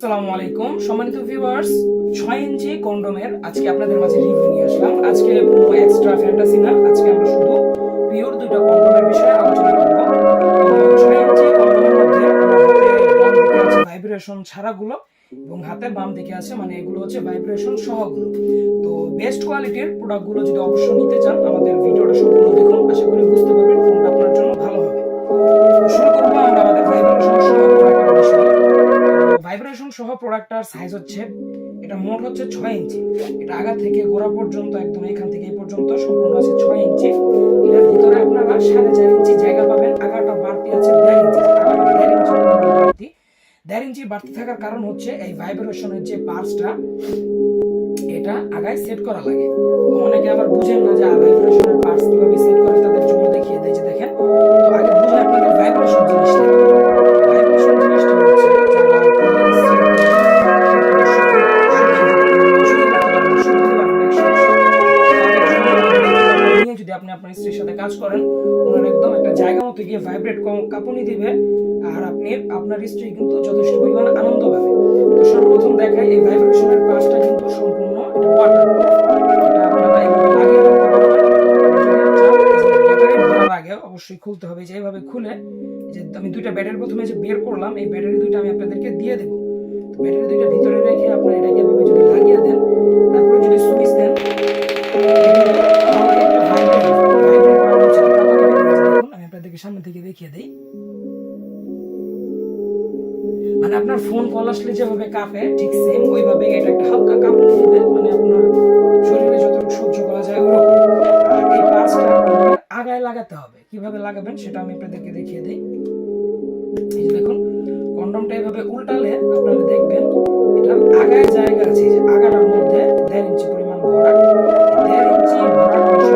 আসসালামু আলাইকুম সম্মানিত ভিউয়ার্স, 6 ইঞ্চি কন্ডোমের আজকে আপনাদের মাঝে রিভিউ নিয়ে আসলাম। আজকে কোনো এক্সট্রা ফ্যান্টাসি না, আজকে আমরা শুধু পিওর দুইটা কন্ডোমের বিষয়ে আলোচনা করব। তো 6 ইঞ্চি কন্ডোমের মধ্যে আমার হাতে ডান দিকে আছে ভাইব্রেশন ছাড়াগুলো এবং হাতের বাম দিকে আছে মানে এগুলো হচ্ছে ভাইব্রেশন সহগুলো। তো বেস্ট কোয়ালিটির প্রোডাক্টগুলো যদি অবশ্যই নিতে চান আমাদের ভিডিওটা সম্পূর্ণ দেখুন, আশা করি বুঝতে পারবেন কোনটা আপনার জন্য ভালো হবে। শুরু করবো আমরা আমাদের ভাইব্রেশন সহ প্রোডাক্টের বিষয়ে। ভাইব্রেশন সহ প্রোডাক্টটার সাইজ হচ্ছে, এটা মোট হচ্ছে 6 ইঞ্চি। এটা আগা থেকে গোড়া পর্যন্ত একদম এখান থেকে এই পর্যন্ত সম্পূর্ণ আছে 6 ইঞ্চি। এটার ভিতরে আপনারা 4.5 ইঞ্চি জায়গা পাবেন। আগাটা বাড়তি আছে 1.5 ইঞ্চি, আগাটা 1.5 ইঞ্চি বাড়তি। 1.5 ইঞ্চি বাড়তি থাকার কারণ হচ্ছে এই ভাইব্রেশনের যে পার্টসটা এটা আগায় সেট করা লাগে। অনেকে আবার বুঝেন না যে ভাইব্রেশনের পার্টস কিভাবে সেট করে, তাদের জন্য দেখিয়ে দেয় যে দেখেন। তো আগে বুঝে আপনাদের ভাইব্রেশন জিনিসটা আপনি আপনার স্ত্রীর সাথে কাজ করেন, ওনার একদম একটা জায়গা মতো গিয়ে ভাইব্রেট কাঁপুনি দিবে আর আপনি আপনার স্ত্রী কিন্তু যথেষ্ট পরিমাণ আনন্দ পাবে। তো সর্বপ্রথম দেখাই এই ভাইব্রেশনের পাশটা কিন্তু সম্পূর্ণ এটা ওয়াটারপ্রুফ। এটা আপনারা এইভাবে লাগিয়ে রাখতে পারবেন। ভরার আগে অবশ্যই খুলতে হবে, যে এইভাবে খুলে যে আমি দুইটা ব্যাটারি প্রথমে যে বের করলাম এই ব্যাটারি দুইটা আমি আপনাদেরকে দিয়ে দেবো। তো ব্যাটারি দুইটা ভিতরে রেখে আপনারা এটাকে এভাবে যদি লাগিয়ে দেন, তারপরে যদি সুইচ দেন, আমি আপনাদেরকে সামনে থেকে দেখিয়ে দেই। মানে আপনার ফোন কল আসলে যেভাবে কাঁপে ঠিক সেম ওইভাবে এটা একটা হালকা কাঁপুনি দিবে, মানে আপনার শরীরে যতটুকু সহ্য করা যায় ওরকম। আর এই পাঁচটা আগায় লাগাতে হবে, কিভাবে লাগাবেন সেটা আমি আপনাদেরকে দেখিয়ে দিই। এই যে দেখুন, কন্ডমটা এভাবে উল্টালে আপনারা দেখবেন এটা আগায় জায়গা আছে, যে আগাটার মধ্যে 1.5 ইঞ্চি পরিমাণ ভরা। 1.5 ইঞ্চি ভরার অংশে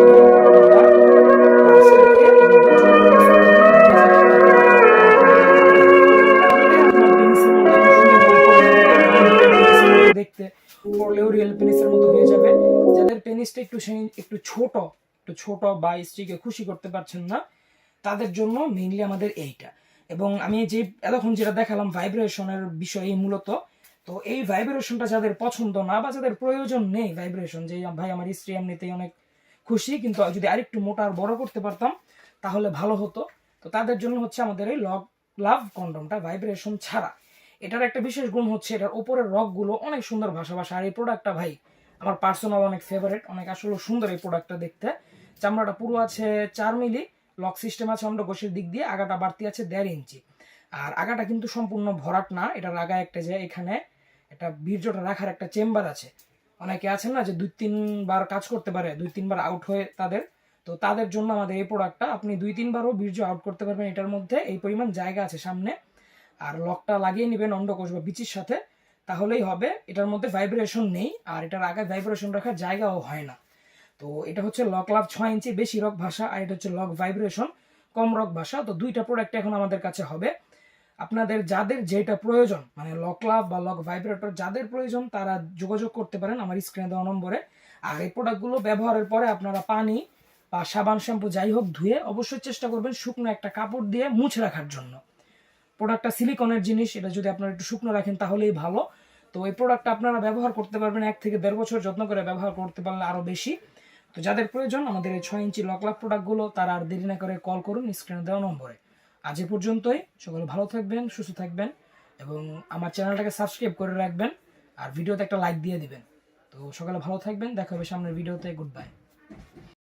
দেখতে পড়লেও রিয়েল পেনিসের মতো হয়ে যাবে। যাদের পেনিসটা একটু ছোট বা স্ত্রীকে খুশি করতে পারছেন না, তাদের জন্য মেইনলি আমাদের এইটা। এবং আমি যে এতক্ষণ যেটা দেখালাম ভাইব্রেশনের বিষয়ে মূলত, তো এই ভাইব্রেশনটা যাদের পছন্দ না বা যাদের প্রয়োজন নেই ভাইব্রেশন, যে ভাই আমার স্ত্রী এমনিতেই অনেক খুশি কিন্তু যদি আরেকটু মোটা আর বড় করতে পারতাম তাহলে ভালো হতো, তো তাদের জন্য হচ্ছে আমাদের এই লাভ কন্ডমটা ভাইব্রেশন ছাড়া। এটার একটা বিশেষ গুণ হচ্ছে এটার উপরের রকগুলো অনেক সুন্দর ভাষা। আর এই প্রোডাক্টটা ভাই আমার পার্সোনাল অনেক ফেভারিট, অনেক আসলে সুন্দর এই প্রোডাক্টটা দেখতে। চামড়াটা পুরো আছে 4 মিলি, লক সিস্টেম আছে অন্ডকোষের দিক দিয়ে, আগাটা বাড়তি আছে 1.5 ইঞ্চি। আর আগাটা কিন্তু সম্পূর্ণ ভরাট না, এটার আগা একটা যে এখানে এটা বীর্যটা রাখার একটা চেম্বার আছে। অনেকে আছেন না যে 2-3 বার কাজ করতে পারে, 2-3 বার আউট হয়ে তাদের, তো তাদের জন্য আমাদের এই প্রোডাক্টটা। আপনি 2-3 বারও বীর্য আউট করতে পারবেন, এটার মধ্যে এই পরিমাণ জায়গা আছে সামনে। আর লকটা লাগিয়ে নেবেন অন্ডকোষ বা বিচির সাথে, তাহলেই হবে। এটার মধ্যে ভাইব্রেশন নেই আর এটার আগে ভাইব্রেশন রাখার জায়গাও হয় না। তো এটা হচ্ছে লক লাভ 6 ইঞ্চি বেশি রক ভাষা, আর এটা হচ্ছে লক ভাইব্রেশন কম রক ভাষা। তো দুইটা প্রোডাক্ট এখন আমাদের কাছে হবে। আপনাদের যাদের যেটা প্রয়োজন, মানে লক লাভ বা লক ভাইব্রেটর যাদের প্রয়োজন, তারা যোগাযোগ করতে পারেন আমার স্ক্রিনে দেওয়া নম্বরে। আর এই প্রোডাক্টগুলো ব্যবহারের পরে আপনারা পানি বা সাবান শ্যাম্পু যাই হোক ধুয়ে অবশ্যই চেষ্টা করবেন শুকনো একটা কাপড় দিয়ে মুছে রাখার জন্য। প্রোডাক্টটা সিলিকনের জিনিস, এটা যদি আপনারা একটু শুকনো রাখেন তাহলেই ভালো। তো এই প্রোডাক্টটা আপনারা ব্যবহার করতে পারবেন 1 থেকে 1.5 বছর, যত্ন করে ব্যবহার করতে পারলে আরও বেশি। তো যাদের প্রয়োজন আমাদের এই 6 ইঞ্চি লক লাভ প্রোডাক্টগুলো, তারা আর দেরি না করে কল করুন স্ক্রিনে দেওয়া নম্বরে। আজ এ পর্যন্তই, সকলে ভালো থাকবেন, সুস্থ থাকবেন এবং আমার চ্যানেলটাকে সাবস্ক্রাইব করে রাখবেন আর ভিডিওতে একটা লাইক দিয়ে দিবেন। তো সকলে ভালো থাকবেন, দেখা হবে সামনের ভিডিওতে। Good bye.